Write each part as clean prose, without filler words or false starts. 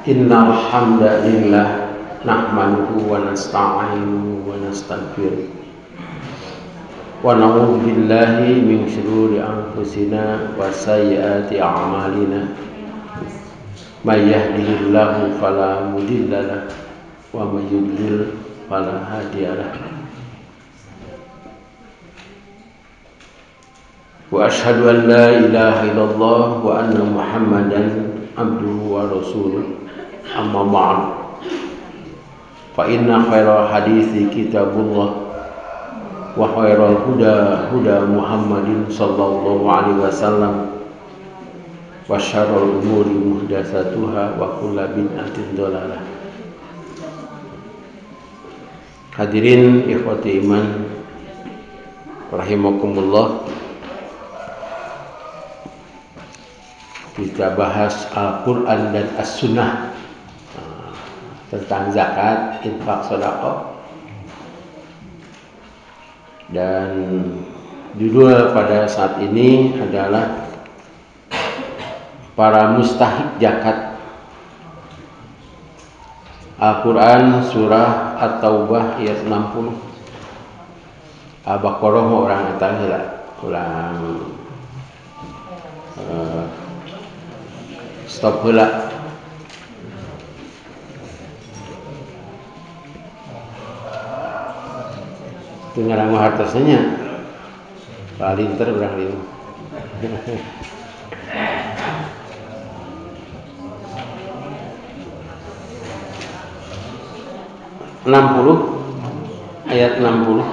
Innal hamdalillah nahmaduhu wa nasta'inuhu wa nastaghfiruh wa na'udzu billahi min shururi anfusina wa sayyiati a'malina may yahdihillahu fala mudilla lahu wa may yudlil fala hadiya lahu wa asyhadu an la ilaha illallah wa anna muhammadan abduhu wa rasuluh amma ba'd fa inna khairal hadithi kitabullah wa khairal huda huda Muhammadin sallallahu alaihi wasallam wa syarrul umuri muhdatsatuha wa kullu bid'atin dhalalah. Hadirin ikhwati iman rahimakumullah, kita bahas Al-Quran dan As-Sunnah tentang zakat, infak, sedekah. Dan judul pada saat ini adalah para mustahik zakat. Al-Quran surah At-Taubah ayat 60. Al-Baqarah orang tahu lah, ulang stop pula. Dengar hartasnya paling terberang lima 60 ayat 60.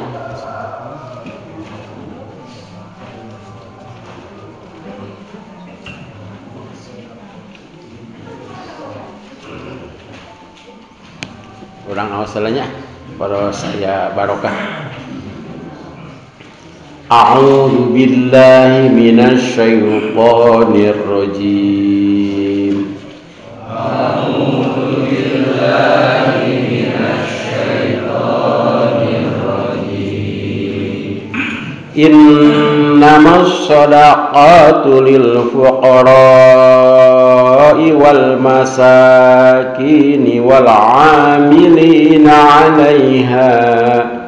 Orang awasalnya para saya barokah. A'udzu billahi minasy syaithanir rajim. A'udzu billahi minasy syaithanir rajim. Innamas shadaqatu lil fuqara'i wal masakini wal 'amilina 'alaiha.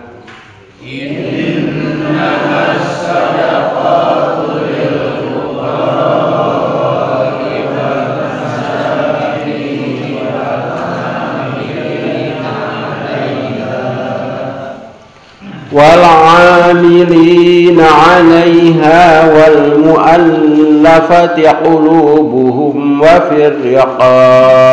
والعاملين عليها والمؤلفة قلوبهم وفي الرقاب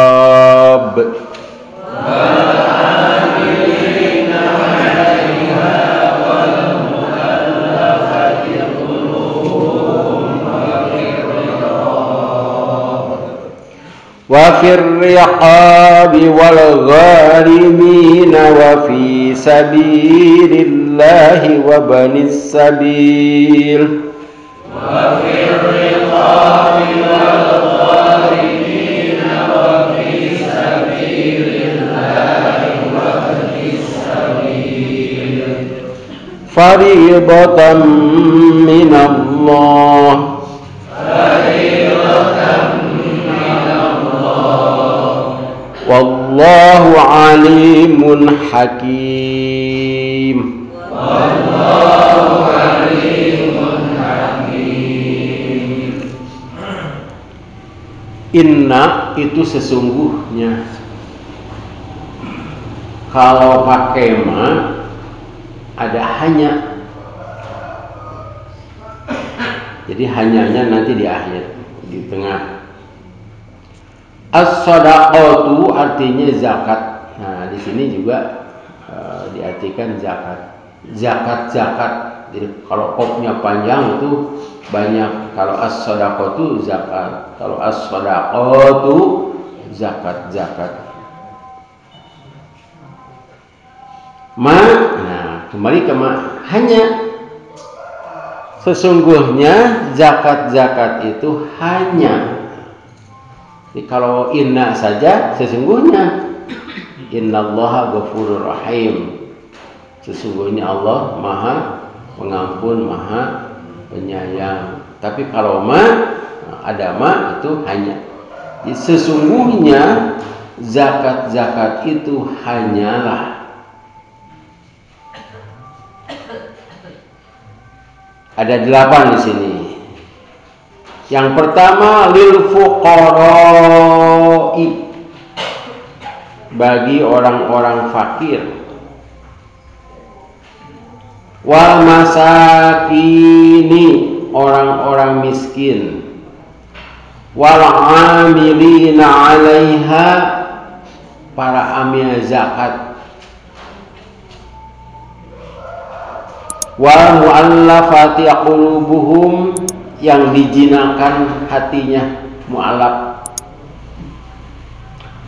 وفي الرقاب والغارمين وفي سبيل الله وابن السبيل وفي الرقاب والغارمين وفي سبيل الله وابن السبيل فريضة من الله Wallahu alimun hakim. Wallahu alimun hakim. Inna itu sesungguhnya. Kalau pakai ma ada hanya. Jadi hanyanya nanti di akhir, di tengah. As-sadaqatu artinya zakat. Nah, di sini juga diartikan zakat. Zakat. Jadi kalau kopnya panjang itu banyak. Kalau as-sadaqatu zakat. Kalau as-sadaqatu zakat. Nah, kembali ke hanya. Sesungguhnya zakat itu hanya. Jadi kalau inna saja sesungguhnya innallaha ghafurur rahim. Sesungguhnya Allah Maha Pengampun, Maha Penyayang. Tapi kalau ada ma itu hanya. Jadi sesungguhnya zakat itu hanyalah ada 8 di sini. Yang pertama lil fuqara'i, bagi orang-orang fakir, wal masakini, orang-orang miskin, wal amilina 'alaiha, para amil zakat, wal mu'allafati qulubuhum, yang dijinakan hatinya, mu'allaf,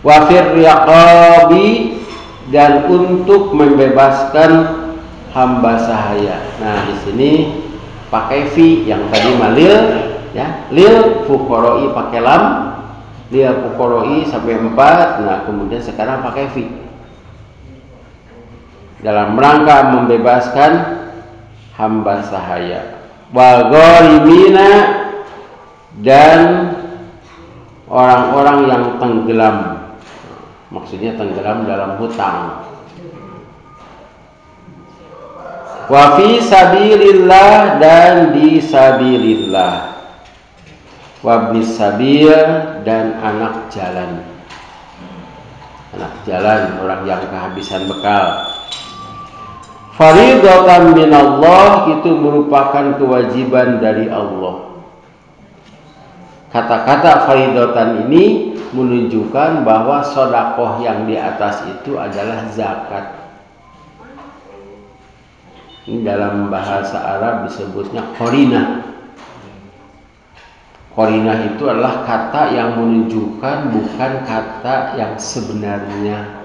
wa fir riqabi, dan untuk membebaskan hamba sahaya. Nah, di sini pakai fi, yang tadi malil ya, lil fuqara'i pakai lam, lil fuqara'i sampai 4. Nah, kemudian sekarang pakai fi dalam rangka membebaskan hamba sahaya. Wal gharimina, dan orang-orang yang tenggelam, maksudnya tenggelam dalam hutang. Wa fi sabilillah, dan di sabilillah. Wa ibnis sabil, dan anak jalan. Anak jalan, orang yang kehabisan bekal. Faridatan minallah, itu merupakan kewajiban dari Allah. Kata-kata faridatan ini menunjukkan bahwa sedekah yang di atas itu adalah zakat. Ini dalam bahasa Arab disebutnya qarinah. Qarinah itu adalah kata yang menunjukkan, bukan kata yang sebenarnya.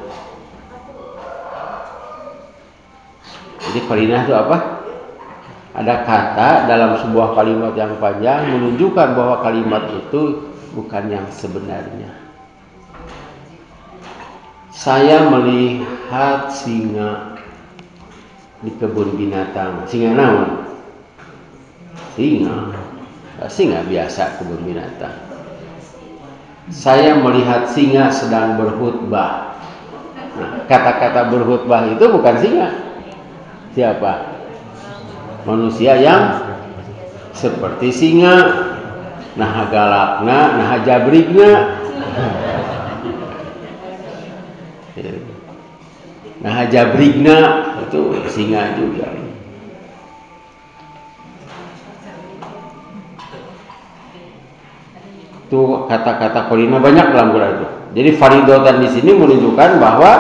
Jadi qarinah itu apa? Ada kata dalam sebuah kalimat yang panjang menunjukkan bahwa kalimat itu bukan yang sebenarnya. Saya melihat singa di kebun binatang. Singa naon? Singa biasa kebun binatang. Saya melihat singa sedang berkhutbah. Nah, kata-kata berkhutbah itu bukan singa. Siapa? Manusia yang seperti singa. Nah galakna, nah jabrigna. Nah jabrigna itu singa juga. Itu kata-kata qarinah banyak dalam Quran itu. Jadi faridatan di sini menunjukkan bahwa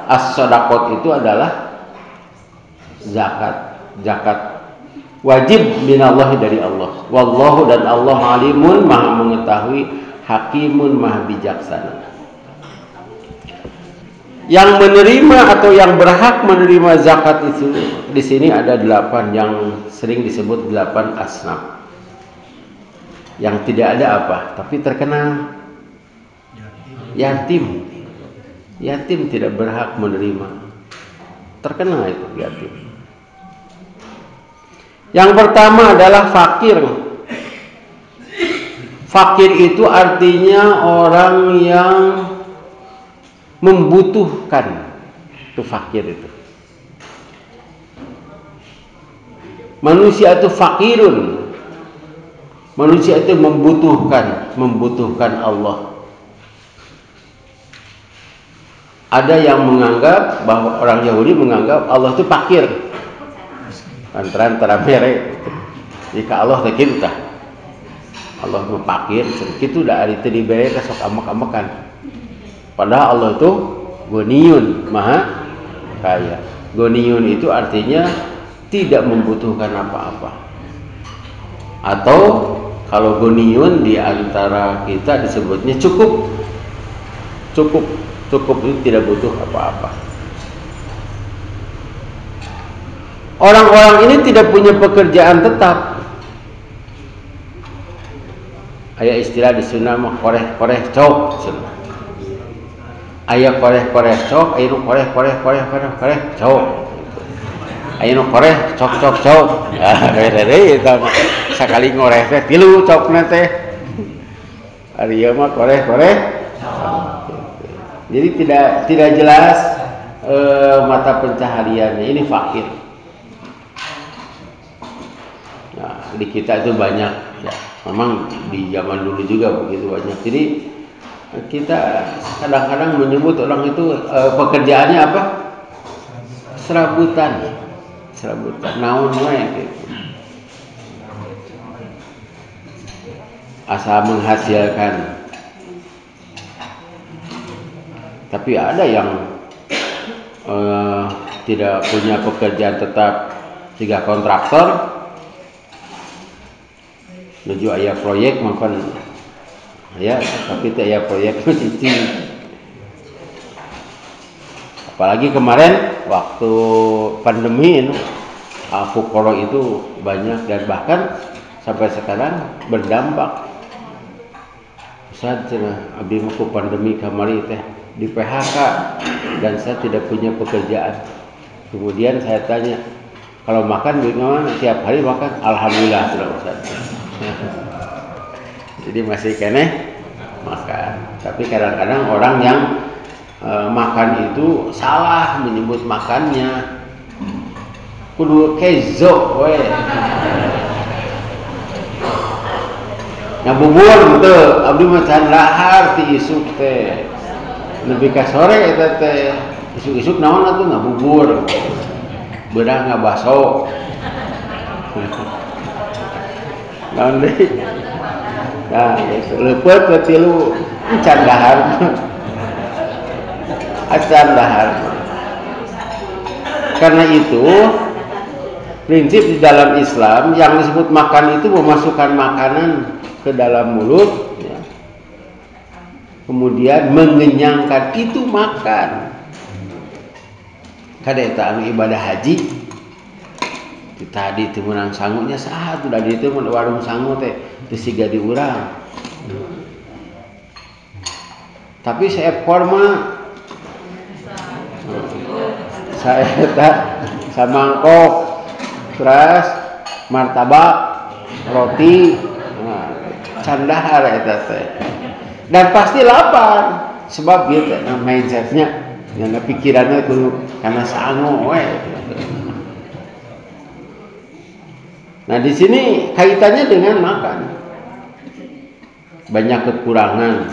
as-shadaqat itu adalah zakat wajib minallahi, dari Allah. Wallahu, dan Allah alimun, maha mengetahui, hakimun, maha bijaksana. Yang menerima atau yang berhak menerima zakat itu di sini ada 8, yang sering disebut 8 asnaf. Yang tidak ada apa, tapi terkenal yatim. Yatim tidak berhak menerima. Terkenal itu yatim. Yang pertama adalah fakir. Fakir itu artinya orang yang membutuhkan. Itu fakir itu. Manusia itu fakirun. Manusia itu membutuhkan Allah. Ada yang menganggap bahwa orang Yahudi menganggap Allah itu fakir. Antara merek. Jika Allah tak kita, Allah mempakir, segitu dah hari itu diberi kesok amak-amakan. Padahal Allah itu Ghaniyun, maha kaya. Ghaniyun itu artinya tidak membutuhkan apa-apa. Atau kalau Ghaniyun di antara kita disebutnya cukup. Cukup itu tidak butuh apa-apa. Orang-orang ini tidak punya pekerjaan tetap. Aya istilah di Sunda mah koreh-koreh cok. Aya koreh-koreh cok, aya nu koreh cok. Aya nu koreh cok. Dari itu sakali ngoreh teh 3 cokna teh. Ari ieu mah koreh-koreh. Jadi tidak jelas mata pencahariannya. Ini fakir. Nah, di kita itu banyak ya. Memang di zaman dulu juga begitu banyak. Jadi kita kadang-kadang menyebut orang itu pekerjaannya apa? Serabutan. Naon wae gitu. Asal menghasilkan. Tapi ada yang tidak punya pekerjaan tetap, tiga kontraktor, menuju aya proyek maupun ya, tapi tidak aya proyek itu. Apalagi kemarin waktu pandemi ini, fuqara itu banyak dan bahkan sampai sekarang berdampak. Ustaz, abdi mah pandemi kamari teh di PHK dan saya tidak punya pekerjaan. Kemudian saya tanya, kalau makan bagaimana? Tiap hari makan, alhamdulillah sudah Ustaz. Jadi masih kene makan. Tapi kadang-kadang orang yang makan itu salah menyebut makannya. Kudu kezo we. Ngabubur gitu, abdi mah can lahar ti isuk teh. Lebih ka sore eta teh. Isuk-isuk naon atuh ngabubur. Beurang ngabaso. Naon deui? Nah, leupeut ke tilu can dahar. Acan dahar. Karena itu prinsip di dalam Islam yang disebut makan itu memasukkan makanan ke dalam mulut ya. Kemudian mengenyangkan itu makan. Kada eta anu ibadah haji tadi teu meunang sangunya saha tuh da dieu teh warung sangu teh teu siga di urang. Tapi seekor mah saya eta samangkok terus martabak roti can dahar eta teh. Dan pasti lapar sebab ieu teh mindsetnya yang pikirannya kudu kana sangu we. Nah, di sini kaitannya dengan makan. Banyak kekurangan.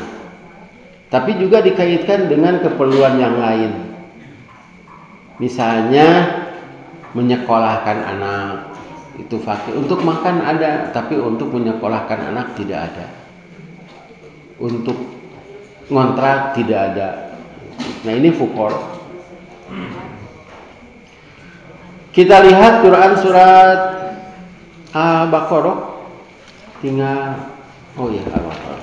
Tapi juga dikaitkan dengan keperluan yang lain. Misalnya menyekolahkan anak itu fakir. Untuk makan ada, tapi untuk menyekolahkan anak tidak ada. Untuk ngontrak tidak ada. Nah, ini fuqara. Kita lihat Quran surat Al-Baqarah. Tinggal Al-Baqarah.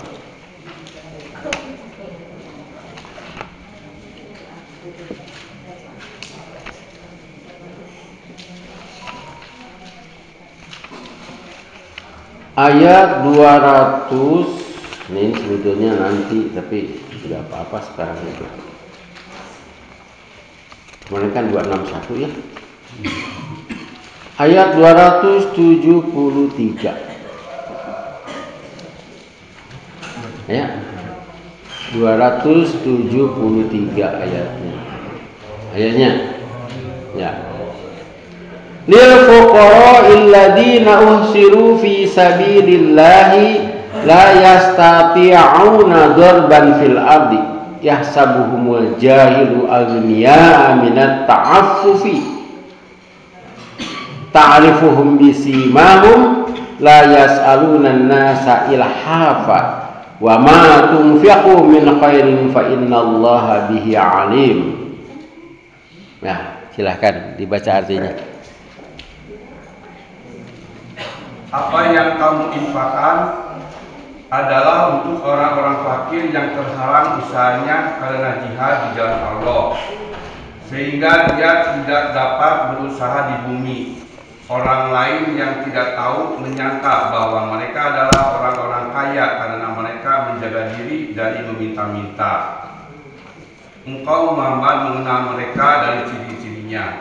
Ayat 200. Ini sebetulnya nanti, tapi tidak apa-apa sekarang itu. Kemarin kan 261 ya. Ayat 273. Ya. 273 ayatnya. Ayatnya. Ya. Lil fuqara'il ladzina uhsiru fi sabilillahi la yastati'una darban fil ardi yahsabuhumul jahilu aghniya'a minat ta'affufi ta'rifuhum bisimahum la yas'aluna an-nasa ilhafa wa ma tunfiqu min khairin fa innallaha bihi alim. Nah, silahkan dibaca artinya. Apa yang kamu infakkan adalah untuk orang-orang fakir yang terhalang usahanya karena jihad di jalan Allah, sehingga dia tidak dapat berusaha di bumi. Orang lain yang tidak tahu menyangka bahwa mereka adalah orang-orang kaya karena mereka menjaga diri dari meminta-minta. Engkau Muhammad mengenal mereka dari ciri-cirinya.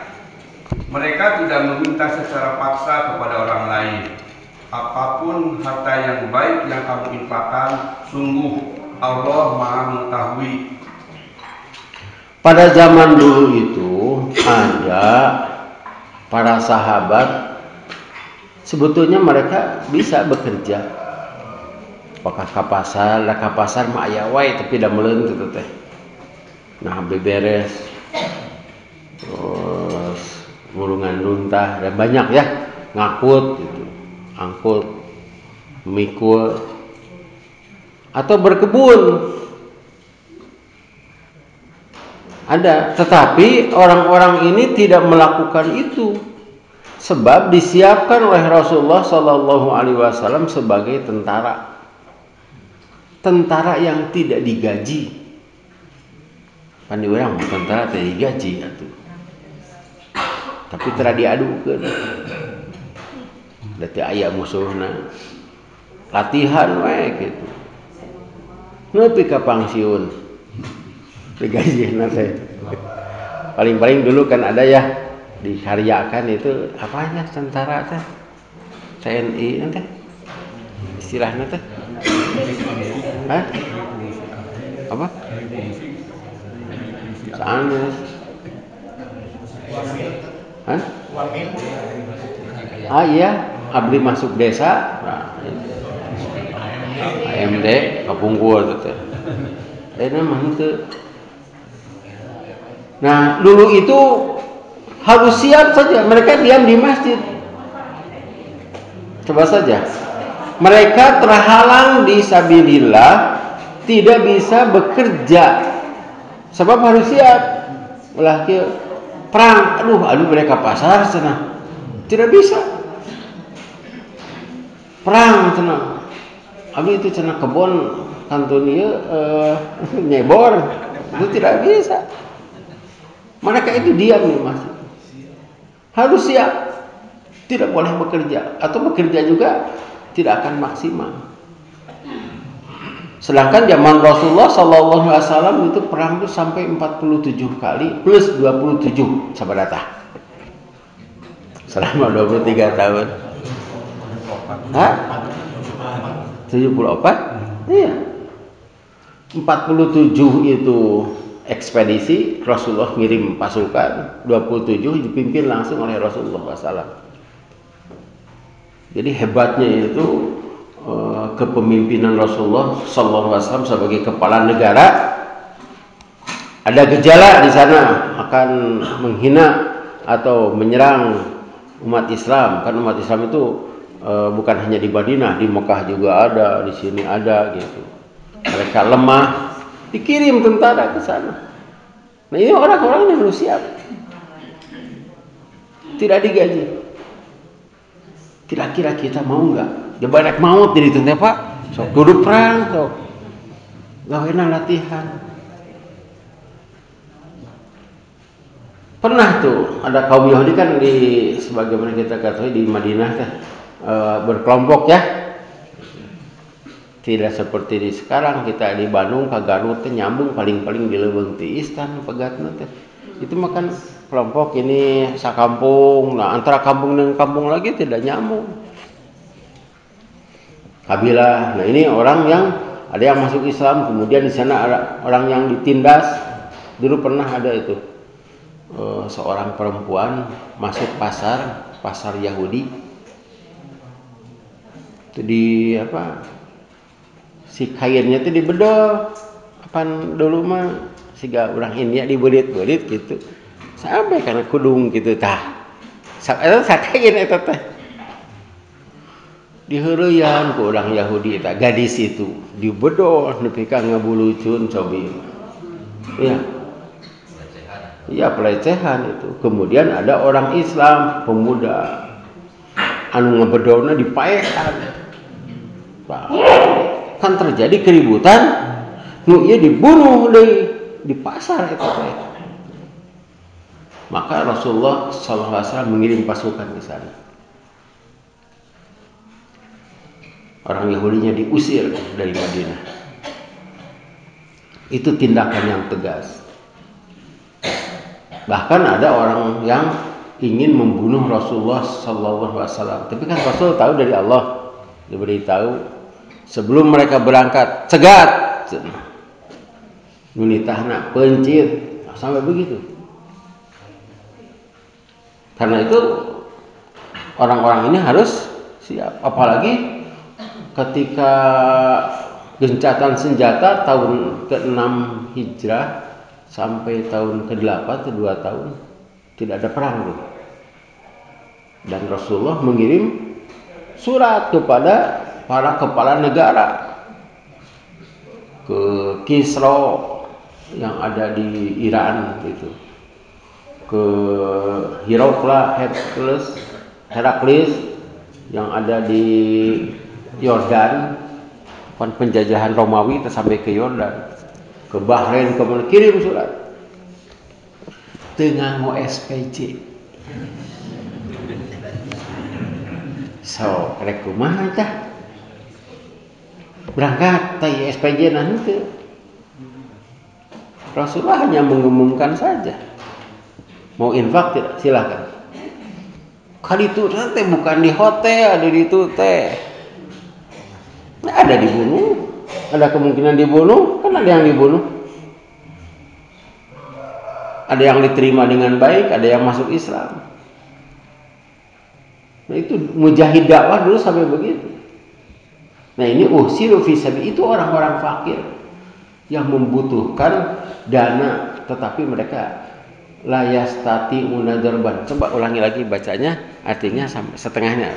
Mereka tidak meminta secara paksa kepada orang lain. Apapun harta yang baik yang kamu infakkan, sungguh Allah Maha mengetahui. pada zaman dulu itu ada para sahabat, sebetulnya mereka bisa bekerja. Apakah ke pasar mah aya wae tapi da meuleun kitu teh. Nah, beberes terus ngurungan runtah dan banyak ya, ngakut gitu, angkut, mikul, atau berkebun. Ada, tetapi orang-orang ini tidak melakukan itu sebab disiapkan oleh Rasulullah Shallallahu Alaihi Wasallam sebagai tentara yang tidak digaji. Pandi orang tentara tidak digaji atuh. Tapi tera diadukeun. Da teu aya musuhna. Latihan we gitu. Nepi ka pangsiun. Digajina teh. Paling-paling dulu kan ada ya dikaryakan itu apanya tentara teh. TNI teh. Istilahnya teh. Hah? Apa? Sanes. Hah? Iya, abdi masuk desa. Nah, AMD kapungkur teh. Mah henteu. Nah, dulu itu harus siap saja. Mereka diam di masjid. Coba saja. Mereka terhalang di sabilillah, tidak bisa bekerja. Sebab harus siap. Ulah kieu perang, aduh mereka pasar cenah. Tidak bisa. Perang cenah. Abi itu cenah kebon kantun ieu nyebor. Itu tidak bisa. Mereka itu diam di masjid. Harus siap. Tidak boleh bekerja atau bekerja juga tidak akan maksimal. Sedangkan zaman Rasulullah Sallallahu Alaihi Wasallam itu perang itu sampai 47 kali plus 27 sahabat selama 23 tahun. Hah? 74? Iya. 47 itu ekspedisi, Rasulullah ngirim pasukan, 27 dipimpin langsung oleh Rasulullah SAW. Jadi hebatnya itu kepemimpinan Rasulullah SAW sebagai kepala negara. Ada gejala di sana akan menghina atau menyerang umat Islam. Kan umat Islam itu bukan hanya di Madinah, di Mekah juga ada, di sini ada gitu. Mereka lemah, dikirim tentara ke sana. Nah, ini orang-orang yang harus siap. Tidak digaji. Kira-kira kita mau nggak? Jabarak maut jadi tentara Pak. Sok duduk perang, sok. Gawena latihan. Pernah tuh ada kaum Yahudi kan di sebagaimana kita ketahui di Madinah teh berkelompok ya. Tidak seperti di sekarang kita di Bandung ke Garut teh nyambung paling-paling di Leuweung ti Istan pegatna teh. Itu makan kelompok ini sakampung. Nah, antara kampung dengan kampung lagi tidak nyambung. Kabilah. Nah, ini orang yang ada yang masuk Islam, kemudian di sana ada orang yang ditindas. Dulu pernah ada itu seorang perempuan masuk pasar Yahudi. Itu di apa? Si kainnya itu dibedol. Apaan dulu mah siga urang India dibelit-belit gitu. Sampai karena kudung gitu tah. Eta sakain eta teh. Diheureuyaan ku urang Yahudi eta gadis itu dibedol nepi ka ngabulucun cobi. Iya. Iya pelecehan itu. Kemudian ada orang Islam pemuda anu ngebedolna dipaekan. Kan terjadi keributan, nu ieu dibunuh di pasar eta teh. Maka Rasulullah SAW mengirim pasukan ke sana. Orang Yahudinya diusir dari Madinah. Itu tindakan yang tegas. Bahkan ada orang yang ingin membunuh Rasulullah SAW. Tapi kan Rasul tahu dari Allah, diberitahu sebelum mereka berangkat, cegat. Nunitahna pencit, sampai begitu. Karena itu orang-orang ini harus siap, apalagi ketika gencatan senjata tahun ke-6 Hijrah sampai tahun ke-8 itu 2 tahun tidak ada perang tuh. Dan Rasulullah mengirim surat kepada para kepala negara, ke Kisra yang ada di Iran gitu, ke Heraklius yang ada di Yordan, penjajahan Romawi sampai ke Yordan, ke Bahrain, kemudian kirim surat dengan SPJ. So, rek kumaha tah? Berangkat tai SPJ nanti. Rasulullah hanya mengumumkan saja. Mau infak tidak? Silakan. Kali itu teh bukan di hotel, ada di itu teh. Ada dibunuh, ada kemungkinan dibunuh, kan ada yang dibunuh. Ada yang diterima dengan baik, ada yang masuk Islam. Nah itu mujahid dakwah dulu sampai begitu. Nah ini uhsiru fi sabil, itu orang-orang fakir yang membutuhkan dana, tetapi mereka la yastati'una darban. Coba ulangi lagi bacanya, artinya sampai setengahnya.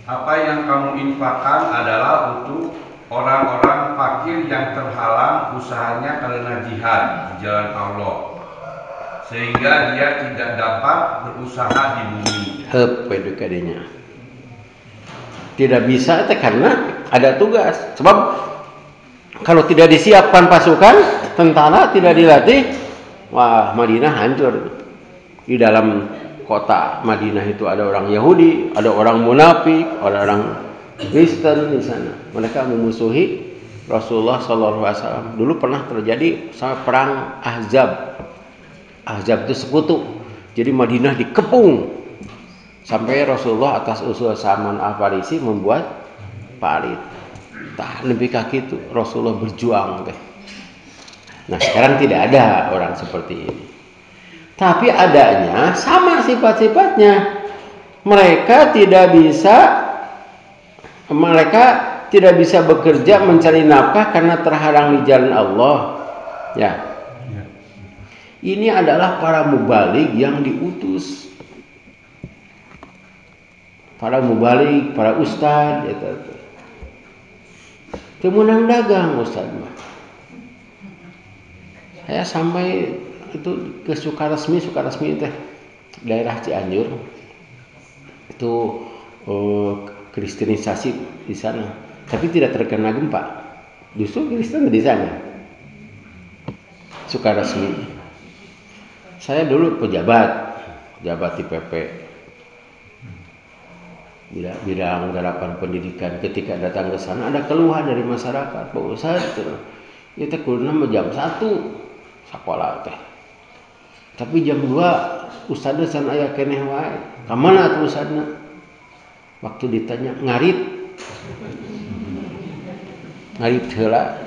Apa yang kamu infakkan adalah untuk orang-orang fakir yang terhalang usahanya karena jihad di jalan Allah, sehingga dia tidak dapat berusaha di bumi. Pedekadenya tidak bisa itu karena ada tugas. Sebab kalau tidak disiapkan pasukan tentara, tidak dilatih, wah Madinah hancur. Di dalam kota Madinah itu ada orang Yahudi, ada orang munafik, ada orang Kristen di sana. Mereka memusuhi Rasulullah SAW. Dulu pernah terjadi sampai perang Ahzab. Ahzab itu sekutu. Jadi Madinah dikepung. Sampai Rasulullah atas usul Salman Al-Farisi membuat parit. Tah lebih kaki itu Rasulullah berjuang teh. Nah sekarang tidak ada orang seperti ini. Tapi adanya sama sifat-sifatnya. Mereka tidak bisa bekerja mencari nafkah karena terhalang di jalan Allah. Ya. Ini adalah para mubaligh yang diutus. Para mubaligh, para ustad, itu. Kemenang dagang ustad mah. Saya sampai itu ke Sukaresmi teh daerah Cianjur. Itu kristenisasi di sana, tapi tidak terkena gempa. Justru Kristen di sana. Sukaresmi. Saya dulu pejabat di PP. Bidang garapan pendidikan. Ketika datang ke sana ada keluhan dari masyarakat, Pak Ustaz, itu kulina jam 1 sekolah teh. Tapi jam 2 ustadna san aya keneh wae. Ka mana atuh ustadna? Waktu ditanya ngarit heula.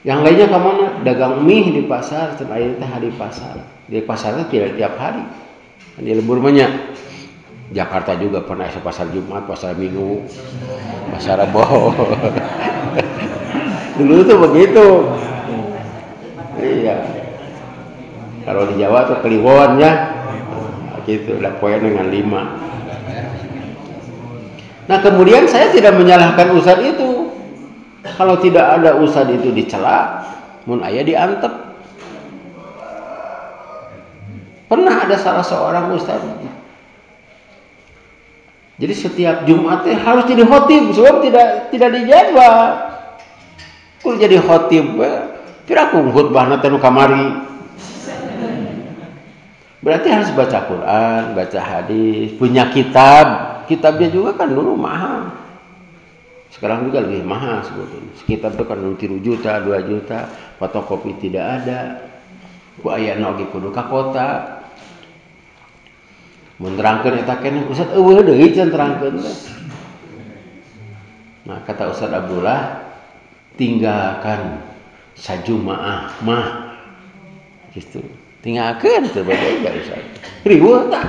Yang lainnya ka mana? Dagang mie di pasar, can aya teh hari pasar. Di pasarnya tidak tiap hari. Di lembur banyak. Jakarta juga pernah ada pasar Jumat, pasar Minggu, pasar Rebo. Dulu tuh begitu. Iya. Kalau di Jawa tuh Kliwon ya. Gitu, lah poin dengan 5. Nah, kemudian saya tidak menyalahkan ustad itu. Kalau tidak ada ustad itu dicela, mun aya diantep. Pernah ada salah seorang ustad. Jadi setiap Jumat harus jadi khotib, sebab tidak dijaga. Kalau jadi khotib, kira khutbahna teh nu kamari. Berarti harus baca Quran, baca hadis, punya kitabnya juga kan dulu mahal. Sekarang juga lebih mahal sebetulnya. Kitab itu kan 3 juta, 2 juta, fotokopi tidak ada. Ku aya oge kudu ka kota. Mun terangkeun eta keneh Ustaz eueuh deui can terangkeun teh. Nah, kata Ustaz Abdullah, tinggalkan sajumaah mah gitu. Tinggalkan teu bade ya Ustaz. Riweuh tak?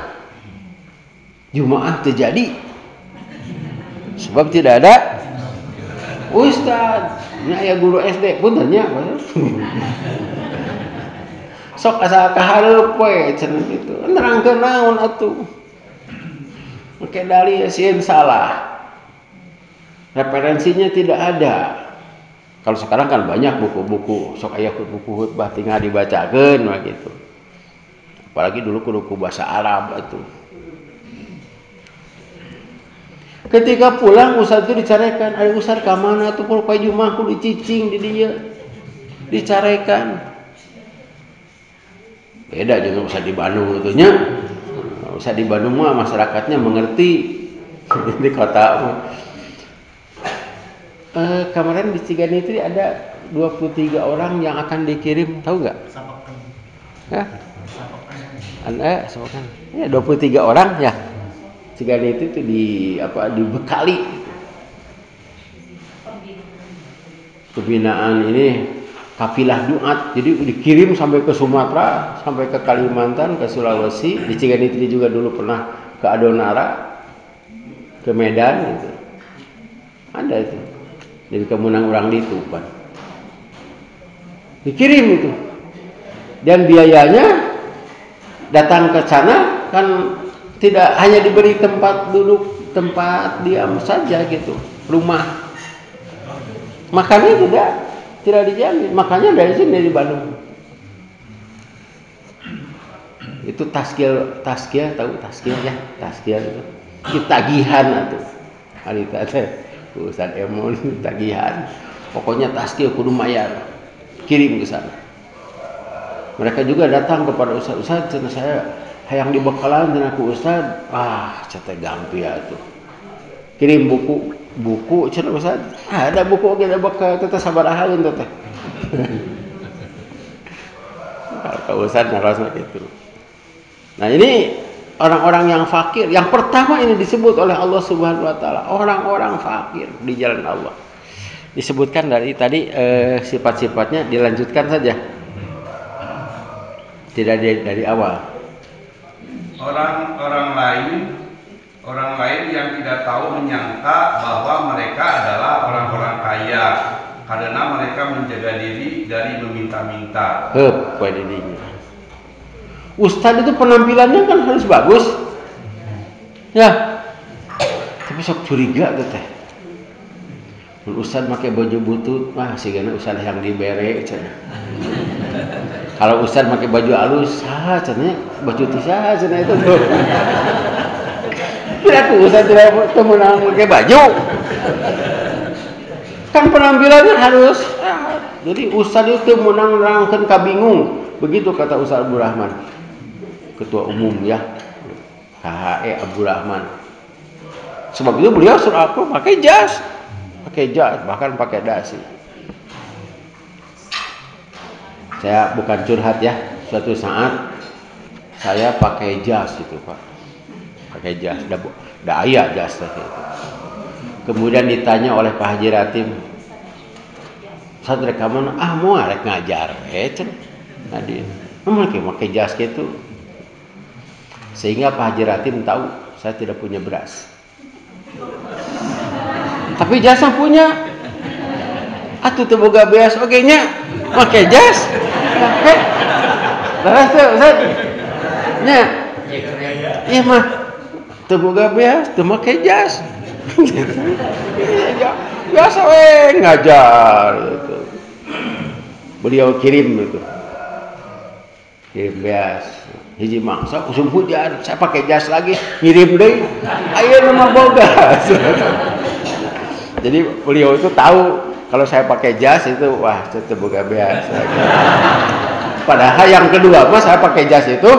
Jumaah terjadi. Sebab tidak ada Ustaz. Nya aya guru SD punten nya. Sok asa kahareup we cenah kitu. Nerangkeun naon atuh. Make dalil sieun salah. Referensinya tidak ada. Kalau sekarang kan banyak buku-buku, sok aya buku khutbah tinggal dibacakeun mah gitu. Apalagi dulu kudu bahasa Arab atuh. Ketika pulang ustaz itu dicarekan, "Ari ustaz ka mana atuh poe Jumaah kudu cicing di dieu." Dicarekan. Beda jeung ustaz di Bandung itu nya. Ustaz di Bandung mah masyarakatnya mengerti. Di kota kemarin di Cigani itu ada 23 orang yang akan dikirim, tahu nggak? Hah? Anda sampaikan. Ya 23 orang ya. Cigani itu dibekali. Pembinaan ini kafilah Duat, jadi dikirim sampai ke Sumatera, sampai ke Kalimantan, ke Sulawesi. Di Cigani itu juga dulu pernah ke Adonara, ke Medan gitu. Ada itu. Jadi kemenang orang di Tuban. Dikirim itu. Dan biayanya datang ke sana kan tidak hanya diberi tempat duduk, tempat diam saja gitu, rumah. Makannya tidak dijamin. Makanya dari sini dari Bandung. Itu taskiah tahu taskiah ya? Taskiah itu. Kitagihan atuh. Ari teh Ustaz Emon tagihan. Pokoknya taskiah kudu mayar. Kirim ke sana. Mereka juga datang kepada Ustaz, cenah saya hayang dibekalan cenah ku Ustaz. Cenah gampi atuh. Kirim buku cenah Ustaz. Ada buku oge da bekal teh sabarahaeun teh. Kalau Ustaz ngarosna gitu. Nah, ini orang-orang yang fakir, yang pertama ini disebut oleh Allah Subhanahu wa taala, orang-orang fakir di jalan Allah. Disebutkan dari tadi sifat-sifatnya, dilanjutkan saja. Tidak dari awal. Orang lain yang tidak tahu menyangka bahwa mereka adalah orang-orang kaya karena mereka menjaga diri dari meminta-minta. Pada dirinya. Ustadz itu penampilannya kan harus bagus, ya. Tapi sok curiga tuh teh. Ustadz pakai baju butut, sigana Ustadz yang dibere, cenah. Kalau Ustadz pakai baju halus, cenah baju tisah, cenah itu tuh. Kira tuh Ustadz tidak menang pakai baju. Kan penampilannya harus. Jadi Ustadz itu menang nerangkeun kabingung. Begitu kata Ustadz Abdul Rahman. Ketua umum ya KHE Abdul Rahman. Sebab itu beliau suruh aku pakai jas, bahkan pakai dasi. Saya bukan curhat ya, suatu saat saya pakai jas itu Pak, pakai jas, dah aya jas itu. Kemudian ditanya oleh Pak Haji Ratim, saat rekaman, mau rek ngajar, Nadia, pakai jas gitu. Sehingga Pak Haji Ratim tahu saya tidak punya beras. Tapi jasnya punya. Atuh teu boga beas oge nya. Make jas. Pakai. Beras teh Ustaz. Nya. Iya mah. Teu boga beas, teu make jas. Biasa we ngajar gitu. Beliau kirim gitu. Kirim beas. Hiji mangsa usum hujan, saya pakai jas lagi, ngirim deui. Ayeuna mah boga. Jadi beliau itu tahu kalau saya pakai jas itu wah itu boga beas. Padahal yang kedua mah saya pakai jas itu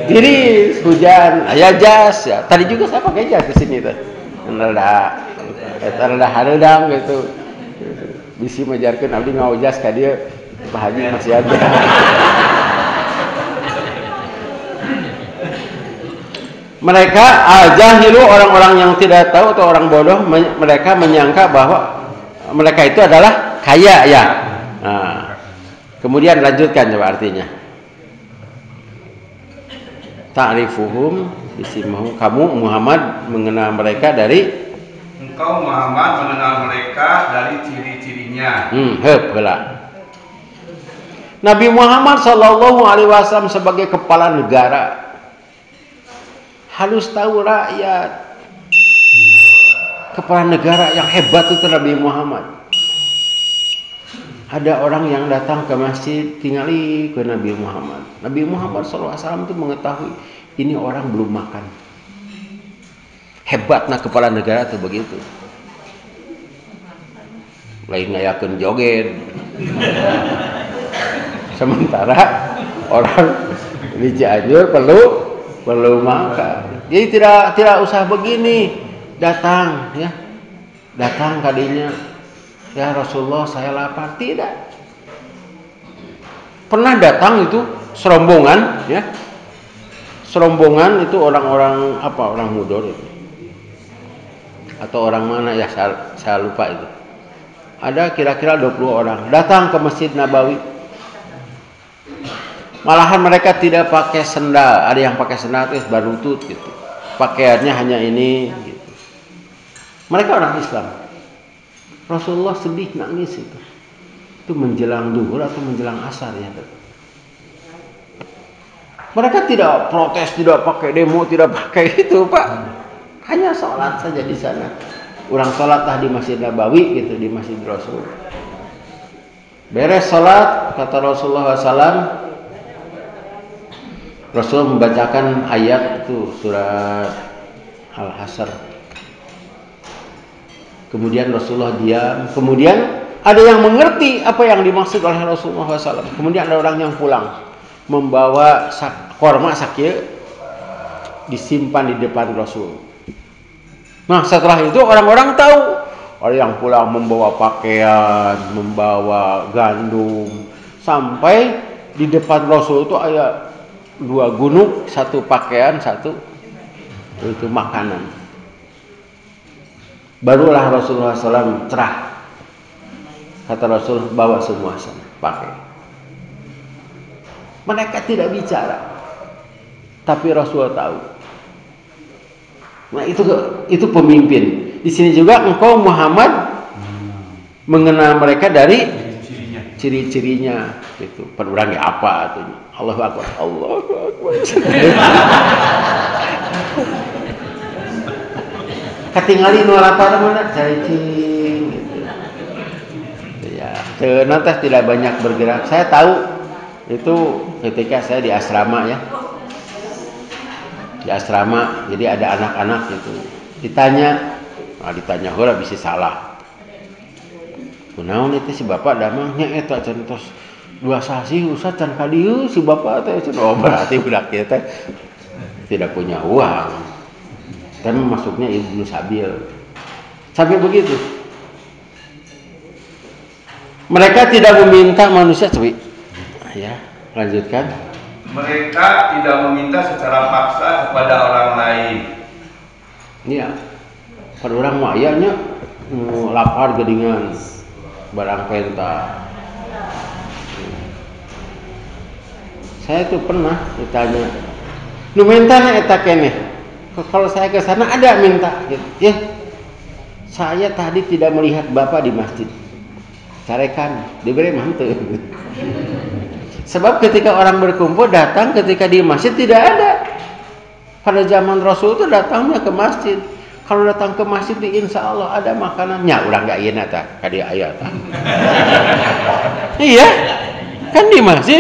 tiris hujan, aya jas ya. Tadi juga saya pakai jas di sini tuh. Rada hareudang gitu. Bisi majarkeun abdi ngau jas ka dieu. Pak Haji masih ada. Mereka jahilu, orang-orang yang tidak tahu atau orang bodoh, mereka menyangka bahwa mereka itu adalah kaya ya. Nah, kemudian lanjutkan coba artinya. Ta'rifuhum bisimahum, kamu Muhammad mengenal mereka dari, engkau Muhammad mengenal mereka dari ciri-cirinya. heula. Nabi Muhammad sallallahu alaihi wasallam sebagai kepala negara harus tahu rakyat. Kepala negara yang hebat itu Nabi Muhammad. Ada orang yang datang ke masjid tingali ke Nabi Muhammad. Nabi Muhammad SAW itu mengetahui ini orang belum makan. Hebatnya kepala negara itu begitu. Lain ngayakeun joget. Sementara orang di Cianjur perlu makan. Jadi tidak usah begini, datang kadinya. Ya Rasulullah, saya lapar. Tidak. Pernah datang itu serombongan, ya. Serombongan itu orang-orang apa? Orang Mudor itu. Atau orang mana ya, saya lupa itu. Ada kira-kira 20 orang datang ke Masjid Nabawi. Malahan mereka tidak pakai sendal, ada yang pakai sendal terus berlutut gitu. Pakaiannya hanya ini gitu. Mereka orang Islam. Rasulullah sedih nangis itu. Itu menjelang duhur atau menjelang asar ya. Mereka tidak protes, tidak pakai demo, tidak pakai itu, Pak. Hanya sholat saja di sana. Orang sholatlah di Masjid Nabawi gitu, di Masjid Rasul. Beres sholat, kata Rasulullah SAW, Rasul membacakan ayat itu surat Al-Hasr. Kemudian Rasulullah diam. Kemudian ada yang mengerti apa yang dimaksud oleh Rasulullah SAW. Kemudian ada orang yang pulang membawa korma sakya disimpan di depan Rasul. Nah setelah itu orang-orang tahu. Ada yang pulang membawa pakaian, membawa gandum, sampai di depan Rasul itu ada 2 gunung, 1 pakaian, 1 itu makanan. Barulah Rasulullah SAW cerah. Kata Rasul, bawa semua sana, pakai. Mereka tidak bicara, tapi Rasul tahu. Nah itu pemimpin. Di sini juga engkau Muhammad mengenal mereka dari ciri-cirinya. Itu perurangnya apa artinya? Allahu Akbar. Allahu Akbar. Ketinggali nu lapar mana cacing gitu. Ya, nanti tidak banyak bergerak. Saya tahu itu ketika saya di asrama ya. Di asrama, jadi ada anak-anak gitu. Ditanya heula bisa salah. Kunaon itu si bapak damangnya eta centos 2 sasi usah can ka dieu si bapak teh oh berarti budak kieu teh tidak punya uang. Dan masuknya Ibnu Sabil. Sampai begitu. Mereka tidak meminta manusia cuy. Ya, lanjutkan. Mereka tidak meminta secara paksa kepada orang lain. Iya. Pada orang mah ayahnya lapar gedingan barang penta. Saya itu pernah ditanya, "Nu mentana eta keneh?" Kalau saya ke sana ada minta gitu. Ya. Saya tadi tidak melihat Bapak di masjid. Carekan, diberi mantu. Sebab ketika orang berkumpul datang ketika di masjid tidak ada. Pada zaman Rasul itu datangnya ke masjid. Kalau datang ke masjid di insya Allah ada makanannya. Ulah nggak ieu tah ka dieu aya tah. Iya. Kan di masjid.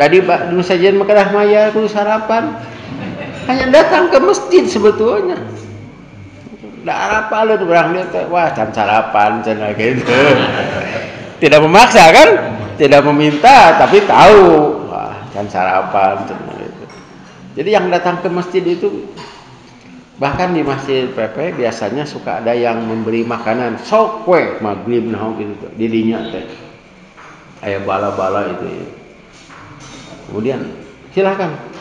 Tadi nu sajian makalah maya kudu sarapan. Hanya datang ke masjid sebetulnya. Da apaleun urang dia teh wah can sarapan cenah gitu. Tidak memaksa kan? Tidak meminta tapi tahu wah can sarapan cenah gitu. Jadi yang datang ke masjid itu bahkan di Masjid PP biasanya suka ada yang memberi makanan sok we magrib naon gitu di dinya teh. Aya bala-bala itu ya. Kemudian silakan.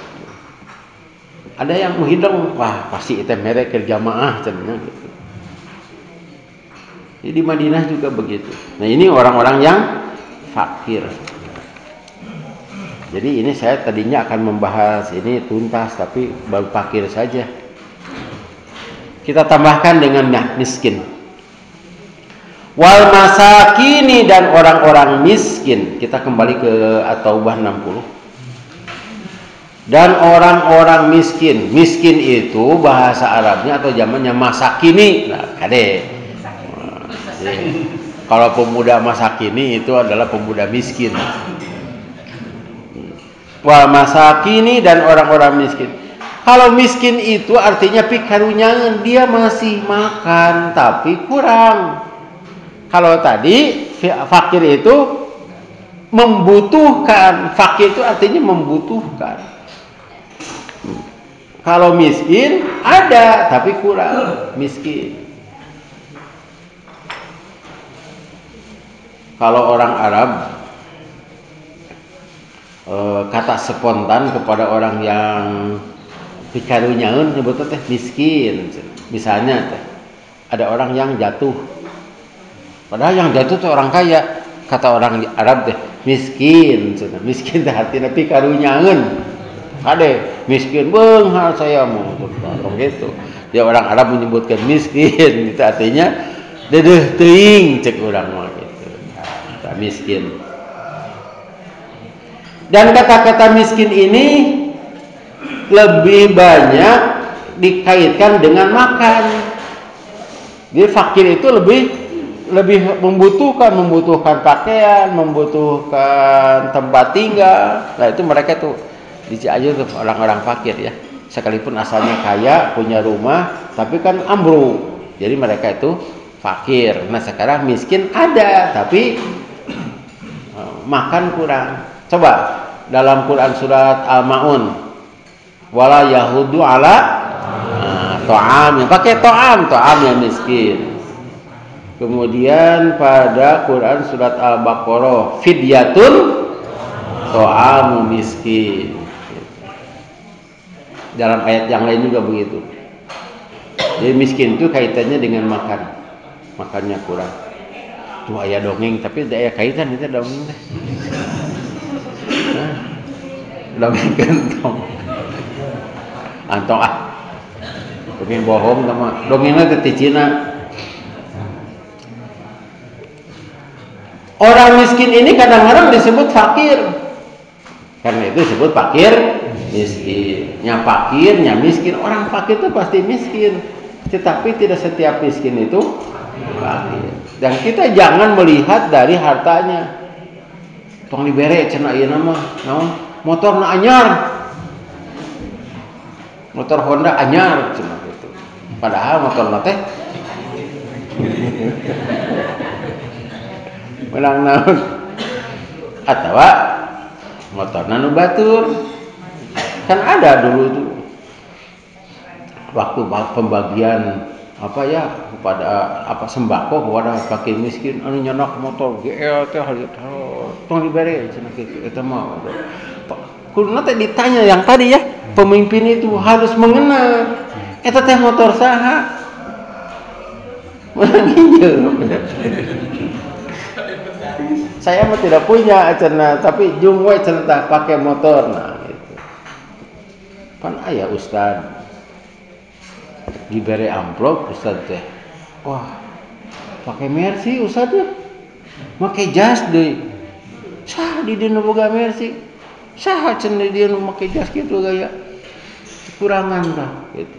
Ada yang menghidang, wah pasti itu merek kerjamaah cenah gitu. Jadi di Madinah juga begitu. Nah ini orang-orang yang fakir. Jadi ini saya tadinya akan membahas ini tuntas, tapi baru fakir saja. Kita tambahkan dengan miskin. Wal masakini, dan orang-orang miskin. Kita kembali ke At-Taubah 60. Dan orang-orang miskin. Miskin itu bahasa Arabnya atau zamannya masakini. Nah, kade. Kalau pemuda masakini itu adalah pemuda miskin. Wal masakini, dan orang-orang miskin. Kalau miskin itu artinya pikarunyangan, dia masih makan tapi kurang. Kalau tadi fakir itu membutuhkan, fakir itu artinya membutuhkan. Kalau miskin ada tapi kurang, miskin. Kalau orang Arab kata spontan kepada orang yang pikarunyaeun nyebutnya teh miskin. Misalnya teh ada orang yang jatuh, padahal yang jatuh tuh orang kaya, kata orang Arab teh miskin. Miskin teh artinya pikarunyaeun. Kade miskin beunghar saya mau gitu. Dia orang Arab menyebutkan miskin, itu artinya dedeh teuing cek urang mah gitu. Nah, miskin. Dan kata-kata miskin ini lebih banyak dikaitkan dengan makan. Jadi fakir itu lebih membutuhkan pakaian, membutuhkan tempat tinggal. Nah itu mereka tuh di Cianjur tuh orang-orang fakir ya. Sekalipun asalnya kaya, punya rumah, tapi kan ambruk. Jadi mereka itu fakir. Nah sekarang miskin ada, tapi makan kurang. Coba dalam Quran surat Al-Maun, wala yahudu ala ta'am, pakai ta'am yang miskin. Kemudian pada Quran surat Al-Baqarah, fidyatun ta'amu miskin. Dalam ayat yang lain juga begitu. Jadi miskin itu kaitannya dengan makannya kurang. Tuh ayat dongeng, tapi ada ayat kaitan itu dongeng teh. Dongeng kentong. Antong dongeng bohong sama dongengnya teh Cina. Orang miskin ini kadang-kadang disebut fakir. Karena itu disebut fakir miskin. Nya fakir, nya miskin. Orang fakir itu pasti miskin. Tetapi tidak setiap miskin itu fakir. Dan kita jangan melihat dari hartanya. Tong dibere cenah ieu mah naon? Motorna anyar. Motor Honda anyar cenah gitu. Padahal motorna teh menang naon? Atawa motorna nu batur. Kan ada dulu tuh waktu pembagian apa ya kepada sembako kepada fakir miskin anu nyenak motor GL teh tong dibere cenah kitu eta mah. Kuduna teh ditanya yang tadi ya, pemimpin itu harus mengenal eta teh motor saha. Saya mah tidak punya cenah, tapi jung we cenah pakai motor nah gitu. Pan aya ustad diberi amplop ustad teh. Wah, pakai Mercy ustad ya. Make jas deui. Sah di dieu boga Mercy. Sah cenah di dieu make jas kitu gaya. Kekurangan tah gitu.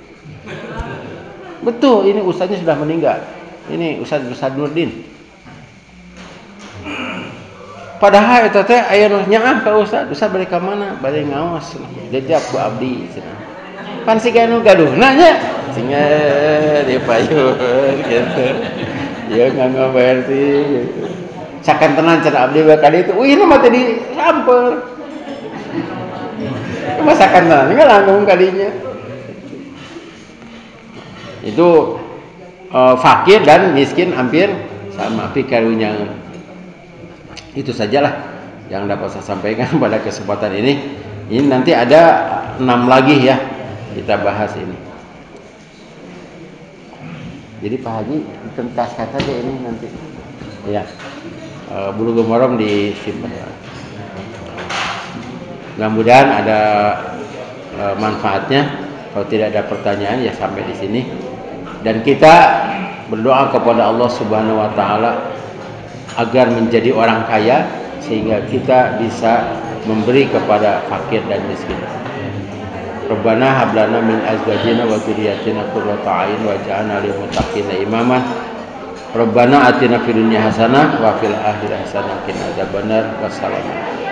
Betul, ini ustadnya sudah meninggal. Ini Ustaz Nurdin. Padahal eta teh aya nu nyaah ka ustad. Ustad balik ka mana? Balik ngaos. Jejak ku abdi cenah. Pan siga nu gaduhna nya. Singa dipayun gitu. Ya nganggo Mercy gitu. Sakantenan cenah abdi bae ka ditu. Wih nu mah teh disamper. Cuma sakantenan enggak langsung kadinya. Itu fakir dan miskin hampir sama pikarunyangan. Itu sajalah yang dapat saya sampaikan pada kesempatan ini. Ini nanti ada 6 lagi ya kita bahas ini. Jadi Pak Haji tentaskan saja ini nanti. Ya. Bulughul Maram disimpan. Mudah-mudahan ada manfaatnya. Kalau tidak ada pertanyaan ya sampai di sini. Dan kita berdoa kepada Allah Subhanahu wa taala agar menjadi orang kaya sehingga kita bisa memberi kepada fakir dan miskin. Rabbana hab lana min azwajina wa dzurriyyatina qurrata a'yun waj'alna lil muttaqina imama. Rabbana atina fid dunya hasanah wa fil akhirati hasanah wa qina adzabannar. Wassalamu